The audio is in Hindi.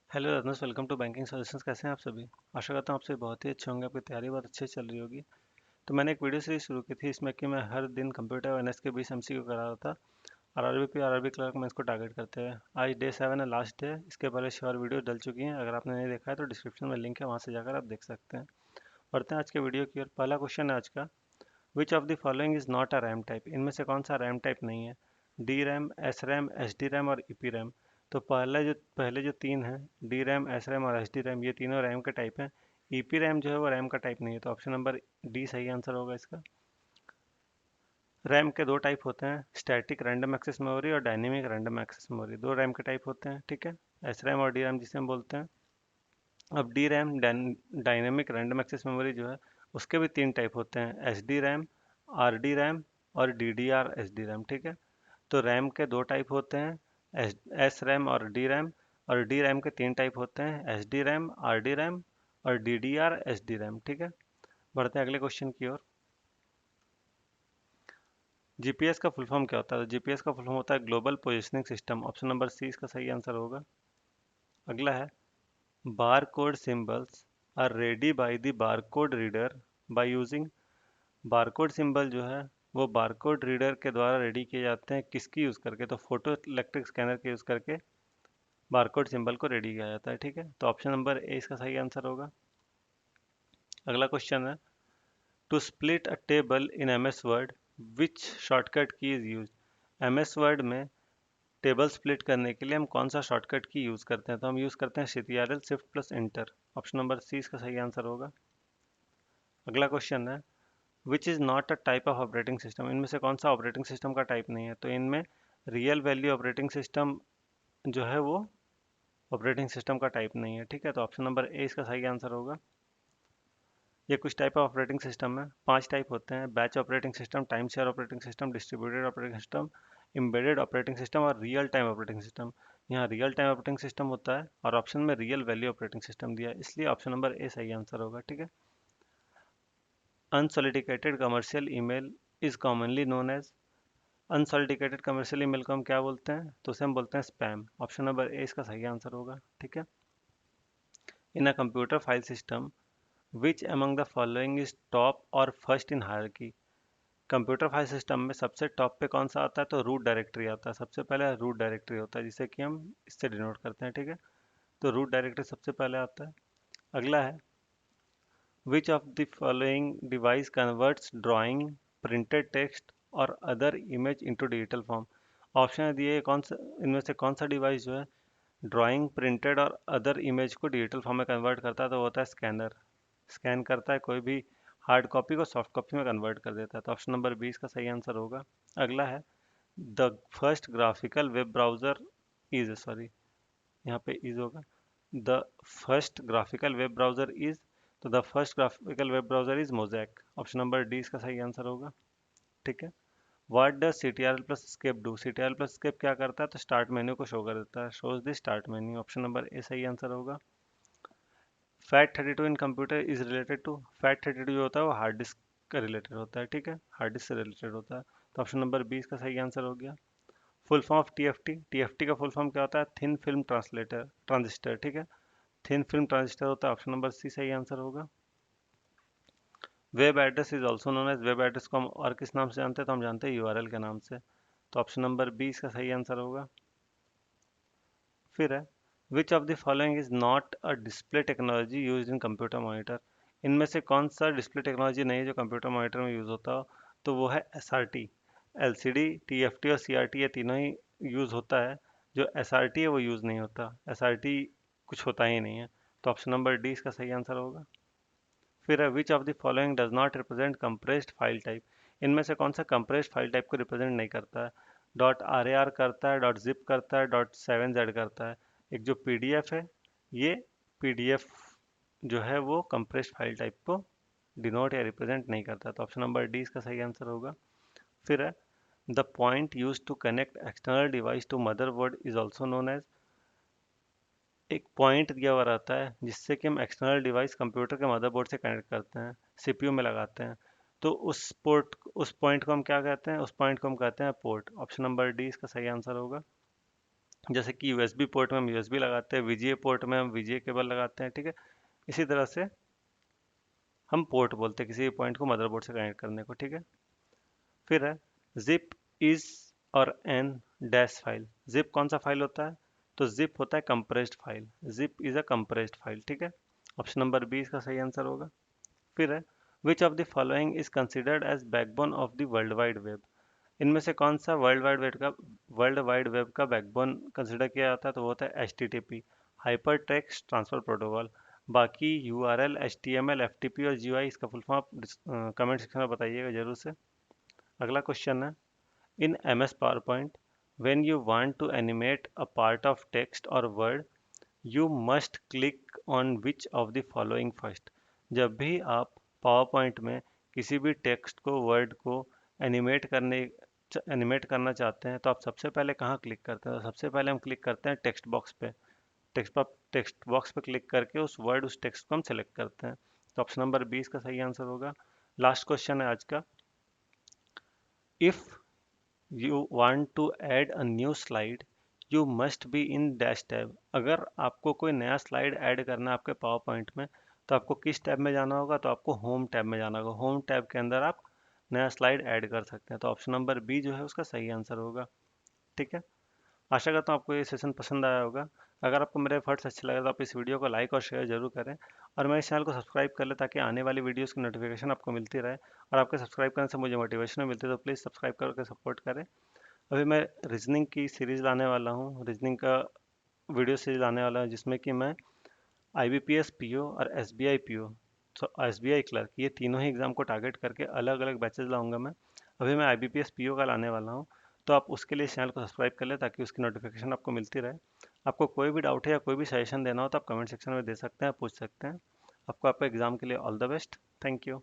हेलो रत्नस, वेलकम टू बैंकिंग सॉल्यूशंस। कैसे हैं आप सभी? आशा करता हूँ आप सभी बहुत ही अच्छे होंगे। आपकी तैयारी बहुत अच्छे से चल रही होगी। तो मैंने एक वीडियो सीरीज शुरू की थी, इसमें कि मैं हर दिन कंप्यूटर और एनएस के 20 एमसीक्यू करा रहा था। आरआरबी आरआरबी क्लर्क में इसको टारगेट करते हैं। आज डे 7 है, लास्ट डे। इसके पहले श्योर वीडियो डल चुकी हैं। अगर आपने नहीं देखा है तो डिस्क्रिप्शन में लिंक है, वहाँ से जाकर आप देख सकते हैं। पढ़ते हैं आज के वीडियो की ओर। पहला क्वेश्चन है आज का, विच of the following is not a RAM type? इनमें से कौन सा रैम टाइप नहीं है? D RAM, S RAM, H D RAM और ईपी रैम। तो पहले जो तीन हैं, डी रैम, एस रैम और एच डी रैम, ये तीनों रैम के टाइप हैं। ईपी रैम जो है वो रैम का टाइप नहीं है, तो ऑप्शन नंबर डी सही आंसर होगा इसका। रैम के दो टाइप होते हैं, स्टैटिक रैंडम एक्सेस मेमोरी और डायनेमिक रैंडम एक्सेस मेमोरी। दो रैम के टाइप होते हैं, ठीक है। एस रैम और डी रैम जिसे हम बोलते हैं। अब D RAM, dynamic random access memory जो है, उसके भी तीन टाइप होते हैं, H D RAM, R D RAM और D D R H D RAM, ठीक है। तो रैम के दो टाइप होते हैं, एस रैम और डी रैम। और डी रैम के तीन टाइप होते हैं, H D RAM, R D RAM और D D R H D RAM, ठीक है। बढ़ते हैं अगले क्वेश्चन की ओर। जीपीएस का फुल फॉर्म क्या होता है? तो जीपीएस का फुल फॉर्म होता है global positioning system. Option number C इसका सही आंसर होगा। अगला है, bar code symbols are ready by the barcode reader by using. Barcode symbol जो है वो बारकोड रीडर के द्वारा रेडी किए जाते हैं, किसकी यूज़ करके? तो फोटो इलेक्ट्रिक स्कैनर के यूज़ करके बारकोड सिंबल को रेडी किया जाता है, ठीक है। तो ऑप्शन नंबर ए इसका सही आंसर होगा। अगला क्वेश्चन है, to split a table in M S Word which shortcut key is use? M S Word में टेबल स्प्लिट करने के लिए हम कौन सा शॉर्टकट की यूज़ करते हैं? तो हम यूज़ करते हैं CTRL shift plus enter. Option number C इसका सही आंसर होगा। अगला क्वेश्चन है, which is not a type of operating system? इनमें से कौन सा ऑपरेटिंग सिस्टम का टाइप नहीं है? तो इनमें रियल वैल्यू ऑपरेटिंग सिस्टम जो है वो ऑपरेटिंग सिस्टम का टाइप नहीं है, ठीक है। तो ऑप्शन नंबर ए इसका सही आंसर होगा। ये कुछ टाइप ऑफ ऑपरेटिंग सिस्टम है, पांच टाइप होते हैं, batch operating system, time share operating system, distributed operating system, embedded operating system और रियल टाइम ऑपरेटिंग सिस्टम। यहाँ रियल टाइम ऑपरेटिंग सिस्टम होता है और ऑप्शन में रियल वैल्यू ऑपरेटिंग सिस्टम दिया है, इसलिए ऑप्शन नंबर ए सही आंसर होगा, ठीक है। Unsolicited commercial email is commonly known as. Unsolicited commercial email को हम क्या बोलते हैं? तो उसे हम बोलते हैं स्पैम। ऑप्शन नंबर ए इसका सही आंसर होगा, ठीक है। In a computer file system which among the following is top और first in hierarchy? Computer file system में सबसे टॉप पे कौन सा आता है? तो रूट डायरेक्टरी आता है, सबसे पहले रूट डायरेक्टरी होता है, जिसे कि हम इससे डिनोट करते हैं, ठीक है। तो रूट डायरेक्टरी सबसे पहले आता है। अगला है, which of the following device converts drawing, printed text और other image into digital form? Option दिए, कौन सा इनमें से कौन सा डिवाइस जो है ड्राइंग, प्रिंटेड और अदर इमेज को डिजिटल फॉर्म में कन्वर्ट करता है? तो वो होता है स्कैनर। स्कैन करता है कोई भी हार्ड कॉपी को सॉफ्ट कॉपी में कन्वर्ट कर देता है, तो ऑप्शन नंबर 20 का सही आंसर होगा। अगला है, the first graphical web browser is, sorry यहाँ पे इज़ होगा, the first graphical web browser is. तो the first graphical web browser is Mosaic. Option number D इसका सही आंसर होगा, ठीक है। What does CTRL plus escape do? CTRL plus escape क्या करता है? तो स्टार्ट मेन्यू को शो कर देता है, shows the start menu. Option number A सही आंसर होगा। FAT32 in computer is related to. FAT32 जो होता है वो हार्ड डिस्क का रिलेटेड होता है, ठीक है, हार्ड डिस्क से रिलेटेड होता है। तो ऑप्शन नंबर 20 का सही आंसर हो गया। Full form of TFT, TFT का फुल फॉर्म क्या होता है? थिन फिल्म ट्रांसलेटर ट्रांजिस्टर, ठीक है, थिन फिल्म ट्रांजिस्टर होता है। ऑप्शन नंबर सी सही आंसर होगा। Web address is also known as, web address को हम और किस नाम से जानते हैं? तो हम जानते हैं URL के नाम से। तो ऑप्शन नंबर 20 का सही आंसर होगा। फिर है, which of the following is not a display technology use in computer monitor? इनमें से कौन सा डिस्प्ले टेक्नोलॉजी नहीं है जो कंप्यूटर मॉनिटर में यूज होता हो? तो वो है SRT। LCD, TFT और CRT ये तीनों ही यूज होता है। जो SRT है वो यूज नहीं होता, SRT कुछ होता ही नहीं है। तो ऑप्शन नंबर डी इसका सही आंसर होगा। फिर है, which of the following does not represent compressed file type? इनमें से कौन सा कंप्रेस्ड फाइल टाइप को रिप्रेजेंट नहीं करता है? .rar करता है, .zip करता है, .7z करता है। एक जो PDF है, ये PDF जो है वो कंप्रेस्ड फाइल टाइप को डिनोट या रिप्रेजेंट नहीं करता, तो ऑप्शन नंबर डी इसका सही आंसर होगा। फिर है, the point use to connect external device to motherboard is also known as. एक पॉइंट दिया हुआ रहता है जिससे कि हम एक्सटर्नल डिवाइस कंप्यूटर के मदरबोर्ड से कनेक्ट करते हैं, CPU में लगाते हैं। तो उस पॉइंट को हम क्या कहते हैं? उस पॉइंट को हम कहते हैं पोर्ट। ऑप्शन नंबर डी इसका सही आंसर होगा। जैसे कि यूएसबी पोर्ट में हम यूएसबी लगाते हैं, वीजीए पोर्ट में हम वीजीए केबल लगाते हैं, ठीक है। इसी तरह से हम पोर्ट बोलते हैं किसी पॉइंट को मदरबोर्ड से कनेक्ट करने को, ठीक है। फिर है जिप इज और एन डैश फाइल। जिप कौन सा फाइल होता है? तो जिप होता है compressed file, zip is a compressed file, ठीक है। ऑप्शन नंबर बी इसका सही आंसर होगा। फिर है which of the following is considered as backbone of the world wide web. इनमें से कौन सा वर्ल्ड वाइड वेब का बैकबोन कंसिडर किया जाता है? तो वो होता है H T T P, hyper text transfer protocol. बाकी U R L, H T M L, F T P और जी आई इसका फुल फॉर्म आप कमेंट सेक्शन में बताइएगा जरूर से। अगला क्वेश्चन है इन M S power point when you want to animate a part of text or word you must click on which of the following first। जब भी आप पावर पॉइंट में किसी भी टेक्स्ट को, वर्ड को एनिमेट करना चाहते हैं तो आप सबसे पहले कहाँ क्लिक करते हैं? तो सबसे पहले हम क्लिक करते हैं टेक्स्ट बॉक्स पे। टेक्स्ट बॉक्स पे क्लिक करके उस टेक्स्ट को हम सेलेक्ट करते हैं। तो ऑप्शन नंबर 20 का सही आंसर होगा। लास्ट क्वेश्चन है आज का, if you want to add a new slide you must be in dash tab. अगर आपको कोई नया स्लाइड ऐड करना है आपके पावर पॉइंट में तो आपको किस टैब में जाना होगा? तो आपको होम टैब में जाना होगा। होम टैब के अंदर आप नया स्लाइड ऐड कर सकते हैं। तो ऑप्शन नंबर बी जो है उसका सही आंसर होगा, ठीक है। आशा करता हूँ आपको ये सेशन पसंद आया होगा। अगर आपको मेरे एफर्ट्स अच्छे लगे तो आप इस वीडियो को लाइक और शेयर जरूर करें और मेरे चैनल को सब्सक्राइब कर लें ताकि आने वाली वीडियोस की नोटिफिकेशन आपको मिलती रहे। और आपके सब्सक्राइब करने से मुझे मोटिवेशन मिलती है, तो प्लीज़ सब्सक्राइब करके सपोर्ट करें। अभी मैं रीजनिंग की सीरीज़ लाने वाला हूँ, रीजनिंग का वीडियो सीरीज लाने वाला हूँ जिसमें कि मैं IBPS PO और SBI PO, तो SBI क्लर्क, ये तीनों ही एग्ज़ाम को टारगेट करके अलग अलग बैचेज लाऊंगा मैं। अभी मैं IBPS PO का लाने वाला हूँ, तो आप उसके लिए चैनल को सब्सक्राइब कर लें ताकि उसकी नोटिफिकेशन आपको मिलती रहे। आपको कोई भी डाउट है या कोई भी सजेशन देना हो तो आप कमेंट सेक्शन में दे सकते हैं, पूछ सकते हैं। आपको आपके एग्ज़ाम के लिए all the best. Thank you.